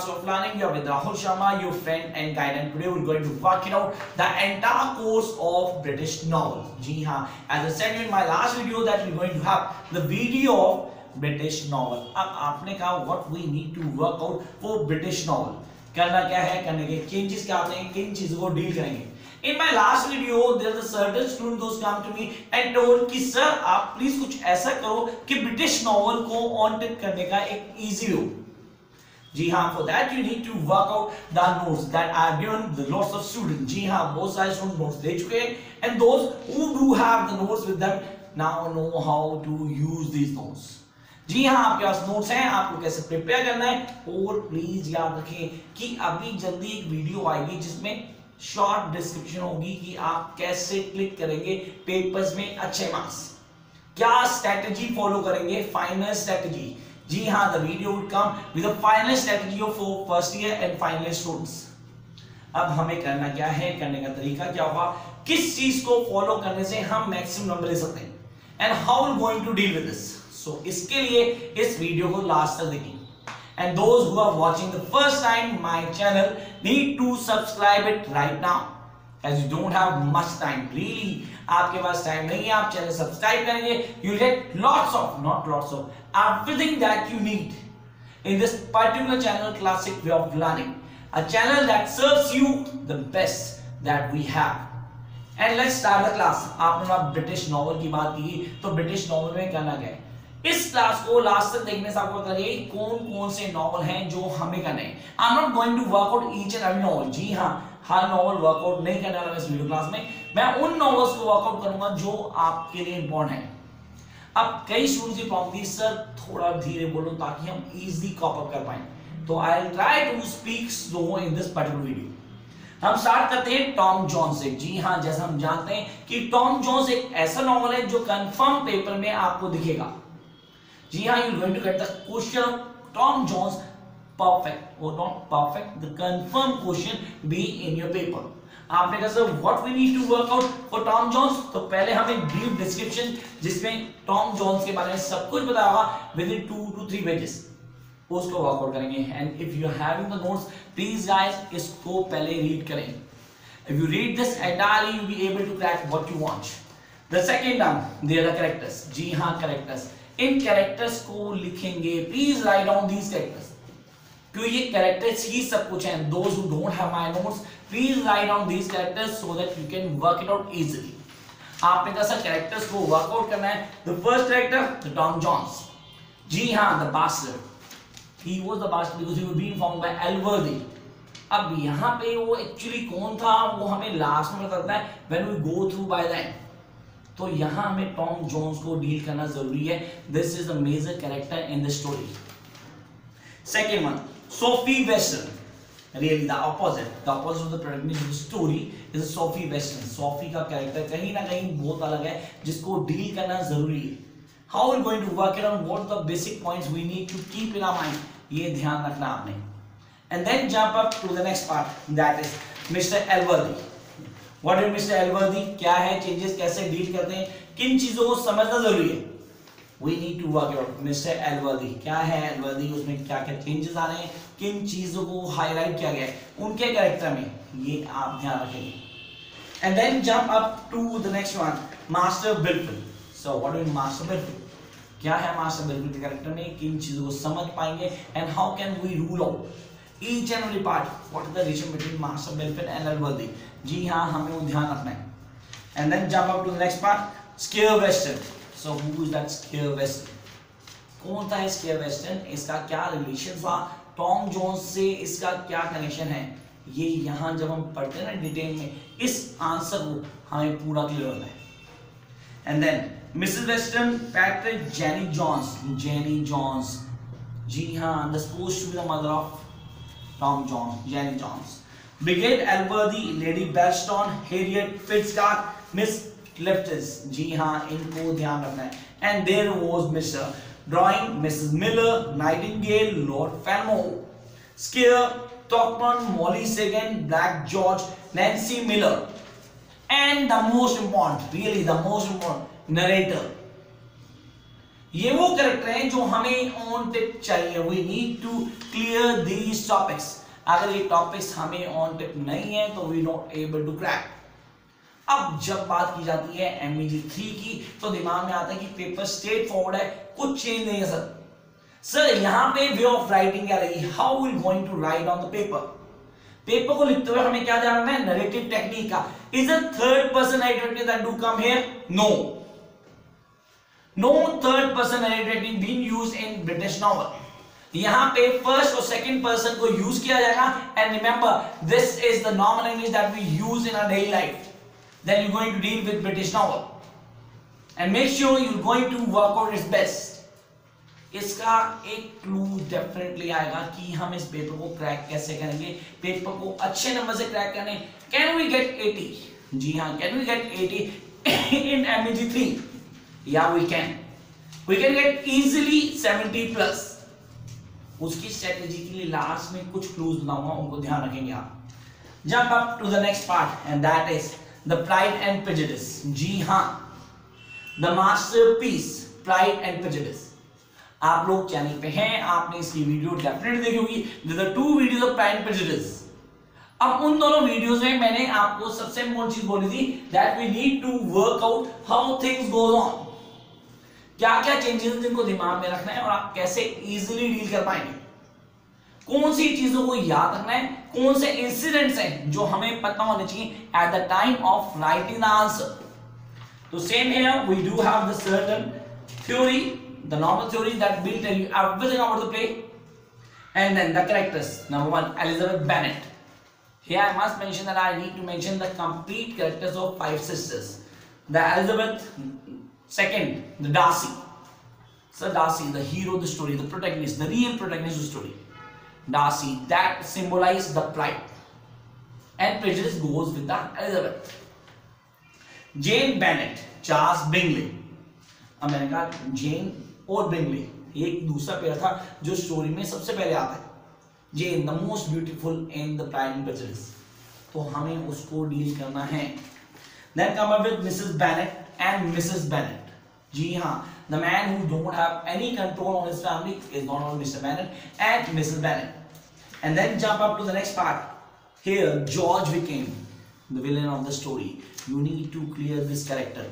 of learning. You're with Rahul Sharma, your friend and guide, and today we're going to work it out the entire course of British novel. जी हाँ, as I said in my last video that we're going to have the video of British novel. अब आपने कहा what we need to work out for British novel. करना क्या है, करने के changes क्या आते हैं, किन चीजों को डील करेंगे. In my last video, there's a certain student who's come to me and told कि sir आप please कुछ ऐसा करो कि British novel को on tip करने का एक easy way. जी हाँ, for that you need to work out the notes that are given the lots of students. जी हाँ, बहुत सारे students notes दे चुके हैं and those who do have the notes with them now know how to use these notes. जी हाँ, आपके पास notes हैं, आपको कैसे प्रिपेयर करना है. और प्लीज याद रखें कि अभी जल्दी एक वीडियो आएगी जिसमें शॉर्ट डिस्क्रिप्शन होगी कि आप कैसे क्लिक करेंगे पेपर्स में अच्छे मार्क्स, क्या स्ट्रेटजी फॉलो करेंगे, फाइनल स्ट्रेटजी. जी हाँ, the video would come with a final strategy of first year and final year students. अब हमें करना क्या है, करने का तरीका क्या होगा, किस चीज को फॉलो करने से हम मैक्सिमम नंबर ले सकते हैं, and how we going to deal with this. So इसके लिए इस वीडियो को लास्ट तक देखिए. And those who are watching the first time my channel need to subscribe it right now, as you don't have much time. Really, आपके पास time नहीं है, आप चैनल सब्सक्राइब करेंगे, you'll get not lots of everything that you need in this particular channel, Classic Way of Learning, a channel that serves you the best that we have. And let's start the class. आपने British novel की बात की, तो British novel में करना क्या है, इस क्लास को लास्ट तक देखने से आपको पता चलेगा कौन कौन से नॉवल हैं जो हमें करने हैं. I am not going to work out each and every novel. जी हाँ, हर नॉवल वर्कआउट नहीं करने वाला मैं इस वीडियो क्लास में. मैं उन नॉवेल्स को वर्कआउट करूंगा जो आपके लिए इंपॉर्टेंट है. अब कई स्टूडेंट्स की प्रॉब्लम थी, सर थोड़ा धीरे बोलो ताकि हम इजीली कॉप अप कर पाएं. तो I will try to speak slow in this particular video. हम स्टार्ट करते हैं टॉम जोन्स से. जी हाँ, जैसा हम जानते हैं कि टॉम जोन्स एक ऐसा नॉवल है जो कंफर्म पेपर में आपको दिखेगा. जी हाँ, you going to get the question of Tom Jones perfect or not perfect, the confirmed question be in your paper. आपने कहा sir what we need to work out for Tom Jones, तो पहले हमें brief description जिसमें Tom Jones के बारे में सब कुछ बताया होगा within 2 to 3 pages, उसको वर्कआउट करेंगे. and if you are having the notes, please guys इसको पहले रीड करें. if you read this entirely you will be able to crack what you want. the second term, they are the characters. जी हाँ, characters. इन characters को लिखेंगे, please write down these characters, क्योंकि ये characters ही सब कुछ हैं. Those who don't have my notes, please write down these characters so that you can work it out easily. आपने कहा सर कैरेक्टर्स को वर्कआउट करना है. The first character, the Tom Jones. जी हाँ, the bastard. He was the bastard because he was being found by Elworthy. अब यहाँ पे वो एक्चुअली कौन था वो हमें लास्ट में बताता है when we go through by the end. तो यहाँ हमें टॉम जोन्स को डील करना जरूरी है. This is the major character in the story. Second one, Sophie Western. Really the opposite of the protagonist of the story is Sophie Western. Sophie का character कहीं ना कहीं बहुत अलग है जिसको डील करना जरूरी है. How we going to work it on, what are the basic points we need to keep in our mind, ये ध्यान रखना आपने. And then jump up to the next part, that is Mr. Elworthy. What is Mr. Elworthy? क्या है changes, कैसे deal करते हैं, किन चीजों को समझना जरूरी है. We need to work out Mr. Elworthy. क्या है Elworthy, उसमें क्या क्या चेंजेस आ रहे हैं, किन चीजों को हाईलाइट किया गया है उनके कैरेक्टर में, ये आप ध्यान रखेंगे. And then jump up to the next one, Master Bilful. So what is Master Bilful? क्या है Master Bilful के कैरेक्टर में, किन चीजों को समझ पाएंगे, and how can we rule out each and every part, what is the relation between Master Bilful and Elworthy. जी हाँ, हमें वो ध्यान रखना है. And then jump up to the next part, Scare Western. So who is that Scare Western? कौन था Scare Western? इसका क्या रिलेशन था टॉम जोन्स से, इसका क्या कनेक्शन है, ये यहाँ जब हम पढ़ते हैं ना डिटेल में, इस आंसर को हमें पूरा क्लियर होना है. And then Mrs. Western, Patrick, Jenny Jones. जी हाँ, the supposed to be the mother of Tom Jones, Jenny Jones. Brigade Elworthy, Lady Belstone, Harriet Fitzgerald, Miss Cliftis. जी हाँ, इनको ध्यान रखना है. And there was Mr. Drawing, Mrs. Miller, Nightingale, Lord Falmouth, Scare, Stockman, Molly Sagan, Black George, Nancy Miller, and the most important, really the most important, narrator. ये वो character हैं जो हमें ऑन टिप चाहिए। We need to clear these topics. अगर ये topics हमें on tip नहीं है तो we not able to crack. अब जब बात की जाती है MEG 3 की तो दिमाग में आता है कि पेपर स्ट्रेट फॉरवर्ड है, कुछ चेंज नहीं है सर यहाँ पे वे ऑफ राइटिंग क्या रहेगी, how we going to write on the paper. Paper को लिखते हुए हमें क्या ध्यान रखना है, नरेटिव टेक्निक का। Is a third person narrative that do come here, no third person narrative being used in British novel. यहां पे फर्स्ट और सेकंड पर्सन को यूज किया जाएगा। And remember this is the normal English that we use in our daily life. Then you're going to deal with British novel and make sure you're going to work out its best. इसका एक clue definitely आएगा कि हम इस paper को crack कैसे करेंगे, paper को अच्छे नंबर से क्रैक करने। Can we get 80? जी हाँ, can we get 80 in MEG 3? या वी कैन गेट इजीली 70+। उसकी स्ट्रेटेजी के लिए लास्ट में कुछ क्लूज बनाऊंगा, उनको ध्यान रखेंगे आप। Jump up to the next part and that is the pride and prejudice. जी हाँ, the masterpiece pride and prejudice. आप लोग चैनल पे हैं, आपने इसकी वीडियो डेफिनेटली देखी होगी। There are 2 videos of Pride and Prejudice. अब उन दोनों वीडियोस में मैंने आपको सबसे इंपॉर्टेंट चीज बोली थी that we need to work out how things goes on. क्या क्या चेंजेस हैं जिनको दिमाग में रखना है और आप कैसे इजीली डील कर पाएंगे, कौन सी चीजों को याद रखना है, कौन से इंसिडेंट्स हैं जो हमें पता होने चाहिए at the time of writing the answer. तो same here we do have the certain theory, the normal theory that will tell you everything about the play. And then the characters. Number 1, Elizabeth Bennet. Here I must mention that I need to mention the complete characters of 5 sisters. The Elizabeth, second, the Darcy. So Darcy, the hero of the story, the protagonist, the real protagonist of the story. Darcy, that symbolizes the pride. And prejudice goes with the Elizabeth. Jane Bennet, Charles Bingley. अब मैंने कहा Jane और Bingley, एक दूसरा pair था जो story में सबसे पहले आता है। Jane, the most beautiful in the Pride and Prejudice. तो हमें उसको डील करना है। Then come up with Mrs. Bennet and Mrs. Bennet. जी हाँ, the man who don't have any control on his family is not only Mr. Bennet and Mrs. Bennet. And then jump up to the next part. Here, George became the villain of the story. You need to clear this character.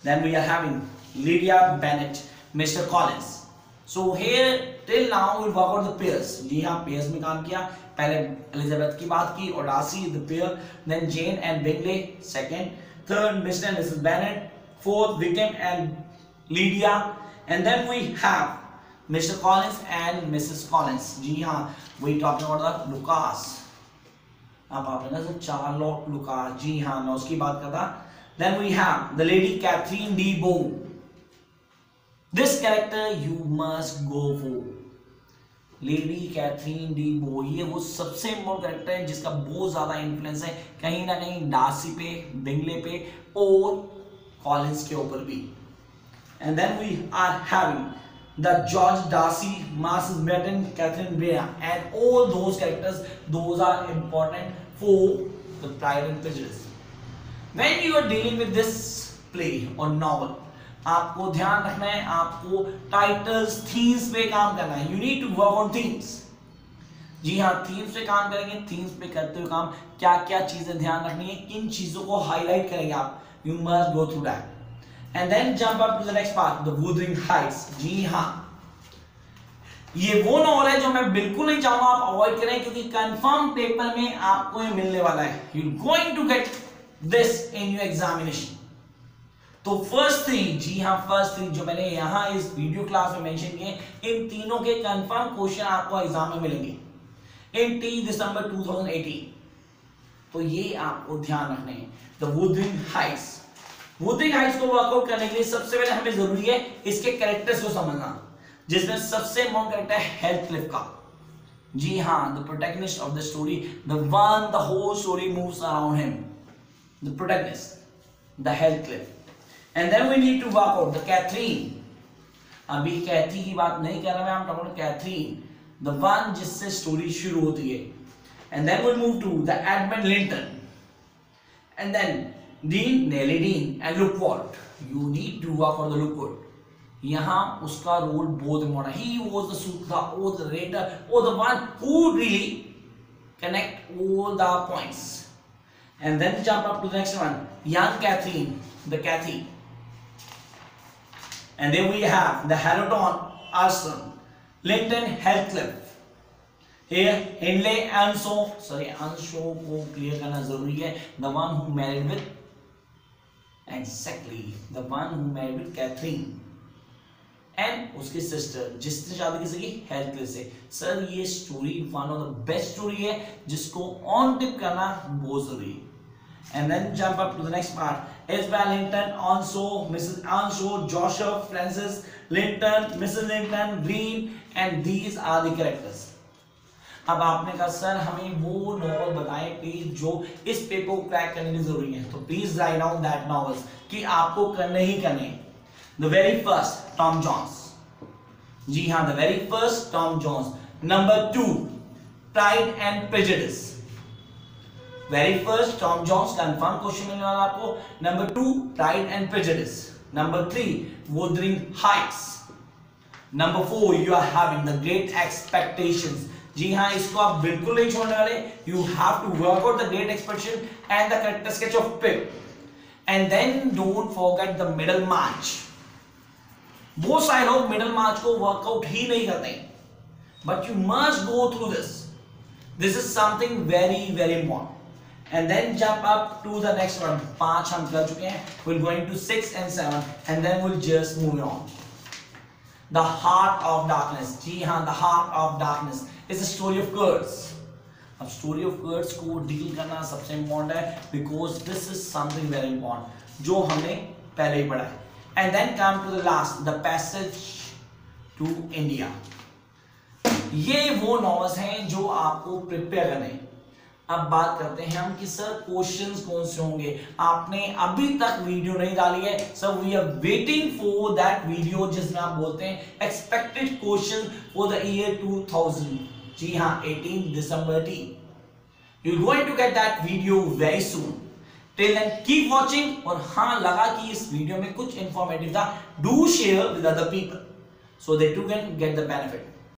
Then we are having Lydia Bennet, Mr. Collins. So here till now we work out the pairs. जी हाँ, pairs में काम किया। पहले Elizabeth की बात की और Darcy the pair, then Jane and Bingley second, third Mr. and Mrs. Bennet, fourth Wickham and Lydia, and then we have Mr. Collins and Mrs. Collins. जी हाँ, we talking about the Lucas. अब आपने कहा sir Charlotte Lucas, जी हाँ मैं उसकी बात करता। Then we have the lady Catherine de Bow. This character you must go for. Lady Catherine de Bourgh, ये वो सबसे इम्पोर्टेंट कैरेक्टर है जिसका बहुत ज्यादा इन्फ्लुएंस है कहीं ना कहीं डार्सी पे, बिंगले पे और कॉलिंस के ऊपर भी। And then we are having the George Darcy, Marcis Betton, Catherine Breya and all those characters, those are important for the pride and prejudice. When you are dealing with this play और novel, आपको ध्यान रखना है, आपको titles, themes पे काम करना है। You need to work on themes. जी हाँ, थीम्स पे काम करेंगे। थीम्स पे करते हुए काम क्या क्या चीजें ध्यान रखनी है, किन चीजों को हाईलाइट करेंगे आप, you must go through that. And then jump up to the next part, the Wuthering Heights. जी हाँ, ये वो नॉवल है जो मैं बिल्कुल नहीं चाहूंगा आप अवॉइड करें, क्योंकि कंफर्म पेपर में आपको ये मिलने वाला है। You going to get this in your examination. तो फर्स्ट 3, जी हाँ फर्स्ट 3 जो मैंने यहाँ इस वीडियो क्लास में मेंशन किए, इन तीनों के कंफर्म क्वेश्चन आपको एग्जाम में मिलेंगे इन 3 दिसंबर 2018। तो ये आपको ध्यान रखने हैं। The Wuthering Heights. Wuthering Heights को वर्कआउट करने के लिए सबसे पहले हमें जरूरी है इसके कैरेक्टर्स को समझना, जिसमें सबसे इम्पोर्टेंट कैरेक्टर है हेथक्लिफ का। जी हाँ, the protagonist of the story, the one the whole story moves around him, the protagonist, the Heathcliff. And then we need to work out the Catherine. अभी कैथी की बात नहीं कर रहा मैं, I'm talking about Catherine, the one जिससे story शुरू होती है। And then we move to the Edmund Linton, and then Dean, Nellie Dean, and Lookwood. You need to work on the Lookwood. यहाँ उसका रोल बहुत इम्पोर्टेंट. He was the सूत्रधार or the narrator or the one who really connect all the points. And then jump up to the next one. Young Catherine, the Cathy. And then we have the Harrowton Arson, Linton Heathcliff. Here Hindley Anshaw को clear करना जरूरी है. The one who married with, exactly, the one who married with Catherine. And उसकी sister जिसने शादी किसी की हेल्थ से. सर ये story one of the best story है जिसको ऑन टिप करना बहुत जरूरी है. And then jump up to the next part. Isabel Linton, Earnshaw, Mrs Earnshaw, Joseph, Frances Linton, Mrs Linton, Green, and these are the characters. अब आपने कहा सर हमें वो नॉवल बताएं प्लीज जो इस पेपर को क्रैक करने की जरूरी है. तो please write down that novels कि आपको करने ही करने. The very first, Tom Jones. जी हाँ, the very first, Tom Jones. Number 2, Pride and Prejudice. Very first, Tom Jones, confirm question मिलने वाला आपको. Number 2, Pride and Prejudice. Number 3, Wuthering Heights. Number 4, you are having the Great Expectations. जी हाँ, इसको आप बिल्कुल नहीं छोड़ने वाले. You have to work out the Great Expectation and the character sketch of Pip. And then don't forget the Middlemarch. बहुत सारे लोग मिडल मार्च को वर्कआउट ही नहीं करते, but you must go through this. This is something very very important. And then jump up to the next one. 5 हम कर चुके हैं. Will going to 6 and 7 and then will just move on. The heart of darkness. जी हाँ, the heart of darkness is the story of Kurtz. अब story of Kurtz को deal करना सबसे इंपॉर्टेंट है because this is something very important जो हमने पहले ही पढ़ा है. And then come to the last, the passage to India. ये वो नॉवेल्स हैं जो आपको प्रिपेयर करने. अब बात करते हैं हम कि सर क्वेश्चंस कौन से होंगे. आपने अभी तक वीडियो नहीं डाली है. Sir we are waiting for that video जिसमें आप बोलते हैं expected question for the year 2000. जी हाँ, 18 दिसंबर 18. You are going to get that video very soon. Till then keep watching. और हाँ, लगा कि इस वीडियो में कुछ इंफॉर्मेटिव था, do share with other people so they too can get the benefit.